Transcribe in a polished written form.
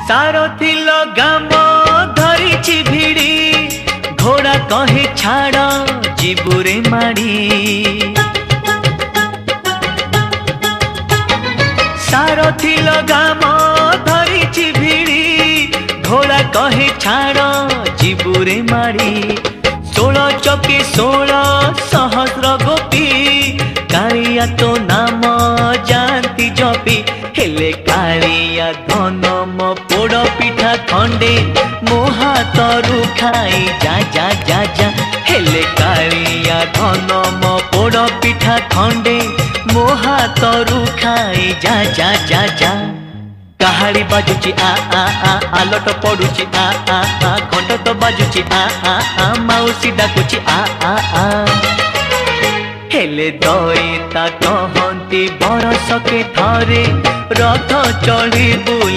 सारथी लगाम धरिछि भिड़ी घोड़ा कहे छाड़ जीबुरे माड़ी। सारथी लगाम धरिछि भिड़ी घोड़ा कहे छाड़ जीबुरे माड़ी। 16 चौके 16 सहस्र गोपी कालिया तो नाम जानती जपी। हेले कालिया धन मो पोड़ पिठा खंडे मो हाथरू खाई जा जा जा जा। हेले कालिया धन मो पोड़ पिठा खंडे मो हाथरू खाई जा जा जा जा। काहाड़ी बाजुची आ आ आ आलोट पड़ुची आ आ आ घंट तो बाजुची आ आ आ माउसी डाकुची आ आ आ। हेले दईता कहती बरसके थरे रथ चढ़ी बुली।